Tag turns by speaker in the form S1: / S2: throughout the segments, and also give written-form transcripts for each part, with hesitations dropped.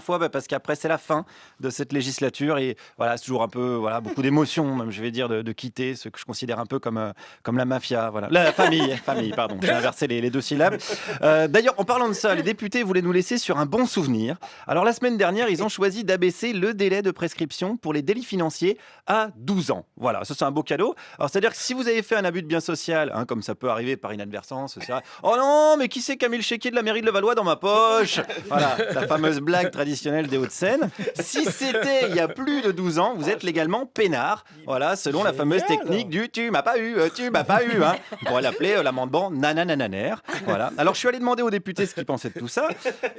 S1: fois parce qu'après c'est la fin de cette législature et voilà, c'est toujours un peu beaucoup d'émotions, même je vais dire, de quitter ce que je considère un peu comme la mafia, voilà. La famille, pardon, j'ai inversé les deux syllabes. D'ailleurs, en parlant de ça, les députés voulaient nous laisser sur un bon souvenir. Alors la semaine dernière, ils ont choisi d'abaisser le délai de prescription pour les délits financiers à 12 ans. Voilà, ça c'est un beau cadeau. Alors c'est-à-dire que si vous avez fait un abus de bien social, comme ça peut arriver par inadvertance, c'est vrai. Oh non, mais qui c'est qui a mis le chéquier de la mairie de Levallois dans ma poche? Voilà, la fameuse blague traditionnelle des Hauts-de-seine. Si c'était il y a plus de 12 ans, vous êtes légalement peinard. Voilà, selon la fameuse technique du tu m'as pas eu. On pourrait l'appeler l'amendement nananananer. Voilà. Alors je suis allé demander aux députés ce qu'ils pensaient de tout ça.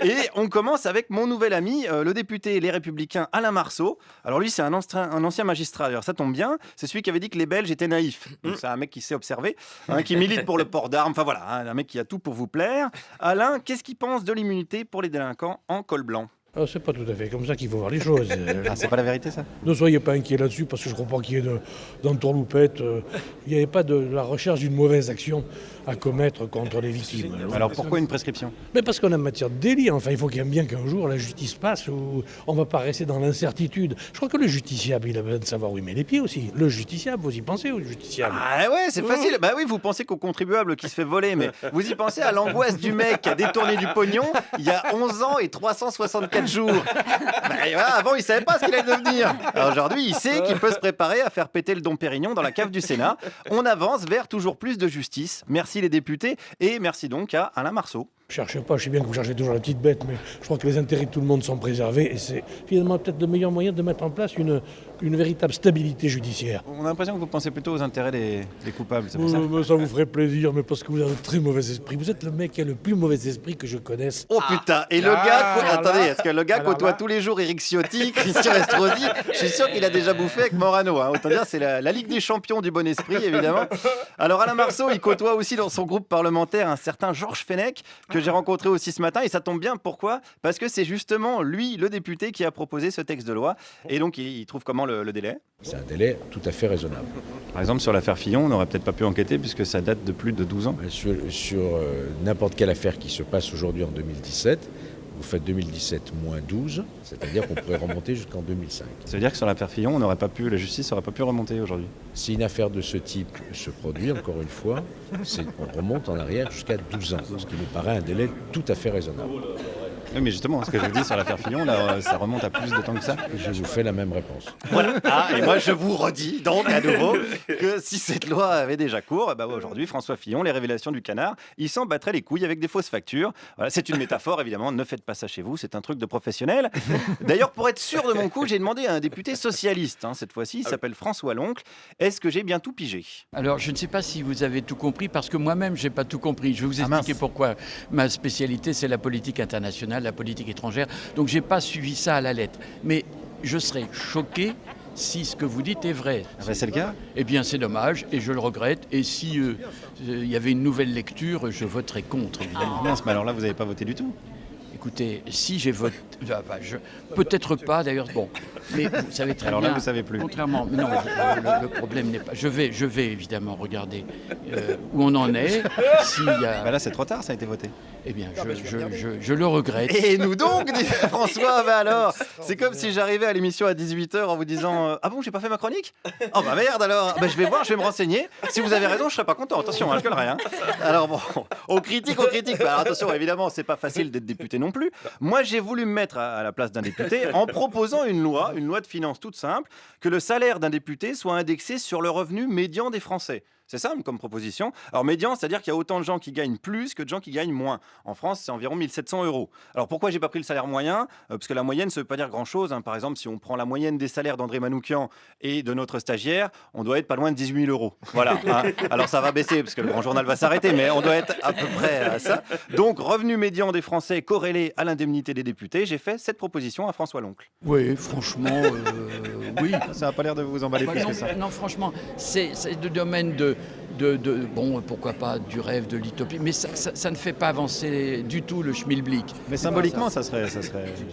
S1: Et on commence avec mon nouvel ami, le député Les Républicains Alain Marceau. Alors lui, c'est un ancien magistrat. D'ailleurs, ça tombe bien. C'est celui qui avait dit que les Belges étaient naïfs. Donc c'est un mec qui sait observer, qui milite pour le port d'armes. Enfin voilà, un mec qui a tout pour vous plaire. Alain, qu'est-ce qu'il pense de l'immunité pour les délinquants en col blanc?
S2: C'est pas tout à fait comme ça qu'il faut voir les choses.
S1: Ah, c'est pas la vérité, ça?
S2: Ne soyez pas inquiets là-dessus, parce que je crois pas qu'il y ait d'entourloupette. Il n'y avait pas de la recherche d'une mauvaise action à commettre contre les victimes.
S1: Alors pourquoi une prescription?
S2: Mais parce qu'on est en matière de délit. Enfin, il faut bien qu'un jour la justice passe où on va pas rester dans l'incertitude. Je crois que le justiciable, il a besoin de savoir où il met les pieds aussi. Le justiciable, vous y pensez au justiciable?
S1: Ah ouais, c'est facile. Bah oui, vous pensez qu'au contribuable qui se fait voler, mais vous y pensez à l'angoisse du mec qui a détourné du pognon il y a 11 ans et 364 jours. Bah, voilà, avant, il savait pas ce qu'il allait devenir. Alors aujourd'hui, il sait qu'il peut se préparer à faire péter le Dom Pérignon dans la cave du Sénat. On avance vers toujours plus de justice. Merci les députés et merci donc à Alain Marceau.
S2: Cherchez pas, je sais bien que vous cherchez toujours la petite bête, mais je crois que les intérêts de tout le monde sont préservés et c'est finalement peut-être le meilleur moyen de mettre en place une véritable stabilité judiciaire.
S1: On a l'impression que vous pensez plutôt aux intérêts des coupables, c'est pour ça?
S2: Mais ça vous ferait plaisir, mais parce que vous avez un très mauvais esprit. Vous êtes le mec qui a le plus mauvais esprit que je connaisse.
S1: Oh putain, et le gars, attendez, est-ce que le gars côtoie tous les jours Eric Ciotti, Christian Estrosi? Je suis sûr qu'il a déjà bouffé avec Morano. Autant dire, c'est la Ligue des champions du bon esprit, évidemment. Alors Alain Marceau, il côtoie aussi dans son groupe parlementaire un certain Georges Fenech, que j'ai rencontré aussi ce matin, et ça tombe bien. Pourquoi? Parce que c'est justement lui, le député, qui a proposé ce texte de loi. Et donc, il trouve comment le délai?
S3: C'est un délai tout à fait raisonnable.
S1: Par exemple, sur l'affaire Fillon, on n'aurait peut-être pas pu enquêter puisque ça date de plus de 12 ans.
S3: Sur n'importe quelle affaire qui se passe aujourd'hui en 2017, vous faites 2017 moins 12, c'est-à-dire qu'on pourrait remonter jusqu'en 2005.
S1: Ça veut dire que sur l'affaire Fillon, la justice n'aurait pas pu remonter aujourd'hui?
S3: Si une affaire de ce type se produit, encore une fois, on remonte en arrière jusqu'à 12 ans, ce qui nous paraît un délai tout à fait raisonnable.
S1: Oui, mais justement, ce que je vous dis sur l'affaire Fillon, là, ça remonte à plus de temps que ça.
S3: Je vous fais la même réponse.
S1: Voilà. Et moi, je vous redis donc à nouveau que si cette loi avait déjà cours, aujourd'hui, François Fillon, les révélations du canard, il s'en battrait les couilles avec des fausses factures. Voilà, c'est une métaphore, évidemment. Ne faites pas ça chez vous, c'est un truc de professionnel. D'ailleurs, pour être sûr de mon coup, j'ai demandé à un député socialiste, cette fois-ci, il s'appelle François Loncle. Est-ce que j'ai bien tout pigé?
S4: Alors, je ne sais pas si vous avez tout compris, parce que moi-même, je n'ai pas tout compris. Je vais vous expliquer pourquoi. Ma spécialité, c'est la politique internationale, la politique étrangère. Donc, je n'ai pas suivi ça à la lettre. Mais je serais choqué si ce que vous dites est vrai.
S1: C'est le cas?
S4: Eh bien, c'est dommage, et je le regrette. Et si il y avait une nouvelle lecture, je voterais contre, évidemment.
S1: Mince, mais alors là, vous n'avez pas voté du tout?
S4: Écoutez, si j'ai voté... peut-être pas, d'ailleurs. Bon, mais vous savez très bien...
S1: Alors là, vous ne savez plus.
S4: Contrairement... Non, le problème n'est pas... Je vais évidemment regarder où on en est. S'il y a...
S1: Là, c'est trop tard, ça a été voté.
S4: Eh bien, je le regrette.
S1: Et nous donc, dit François, alors, c'est comme si j'arrivais à l'émission à 18h en vous disant ah bon, j'ai pas fait ma chronique? Oh bah merde alors, je vais voir, je vais me renseigner. Si vous avez raison, je serai pas content. Attention, je gueulerai. Alors bon, on critique. Alors attention, évidemment, c'est pas facile d'être député non plus. Moi, j'ai voulu me mettre à la place d'un député en proposant une loi de finances toute simple, que le salaire d'un député soit indexé sur le revenu médian des Français. C'est simple comme proposition. Alors médian, c'est-à-dire qu'il y a autant de gens qui gagnent plus que de gens qui gagnent moins. En France, c'est environ 1 700 €. Alors pourquoi j'ai pas pris le salaire moyen? Parce que la moyenne, ça veut pas dire grand-chose. Par exemple, si on prend la moyenne des salaires d'André Manoukian et de notre stagiaire, on doit être pas loin de 18 000 €. Voilà. Alors ça va baisser parce que le grand journal va s'arrêter, mais on doit être à peu près à ça. Donc revenu médian des Français corrélé à l'indemnité des députés, j'ai fait cette proposition à François Loncle.
S4: Oui, franchement, oui.
S1: Ça n'a pas l'air de vous emballer plus que ça.
S4: Non, franchement, c'est le domaine bon, pourquoi pas, du rêve, de l'utopie, mais ça ne fait pas avancer du tout le schmilblick.
S1: Mais symboliquement, ça serait...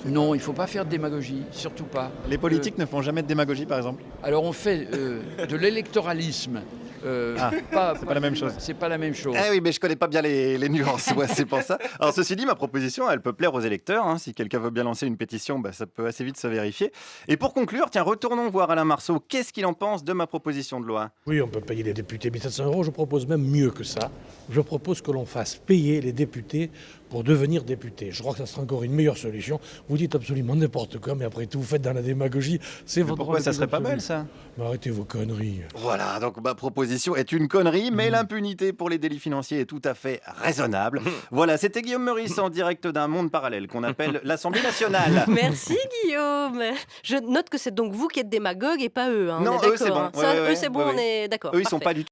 S4: Non, il ne faut pas faire de démagogie, surtout pas.
S1: Les politiques ne font jamais de démagogie, par exemple?
S4: Alors on fait de l'électoralisme
S1: c'est pas la même chose.
S4: C'est pas la même chose.
S1: Eh oui, mais je connais pas bien les nuances, ouais, c'est pour ça. Alors ceci dit, ma proposition, elle peut plaire aux électeurs. Hein. Si quelqu'un veut bien lancer une pétition, ça peut assez vite se vérifier. Et pour conclure, tiens, retournons voir Alain Marceau. Qu'est-ce qu'il en pense de ma proposition de loi?
S2: Oui, on peut payer les députés 1700 €. Je propose même mieux que ça. Je propose que l'on fasse payer les députés pour devenir députés. Je crois que ça sera encore une meilleure solution. Vous dites absolument n'importe quoi, mais après tout, vous faites dans la démagogie. C'est votre
S1: Pourquoi
S2: droit
S1: ça
S2: le plus
S1: serait pas
S2: absolu.
S1: mal, ça?
S2: Mais arrêtez vos conneries.
S1: Voilà, donc ma proposition est une connerie, mais l'impunité pour les délits financiers est tout à fait raisonnable. Voilà, c'était Guillaume Meurice en direct d'un monde parallèle qu'on appelle l'Assemblée nationale.
S5: Merci Guillaume. Je note que c'est donc vous qui êtes démagogue et pas eux. Hein.
S1: Non,
S5: On est
S1: eux, c'est
S5: d'accord,
S1: bon.
S5: hein. Ça,
S1: Ouais,
S5: eux, c'est bon,
S1: ouais,
S5: on est d'accord.
S1: Eux, ils sont
S5: Parfait.
S1: pas du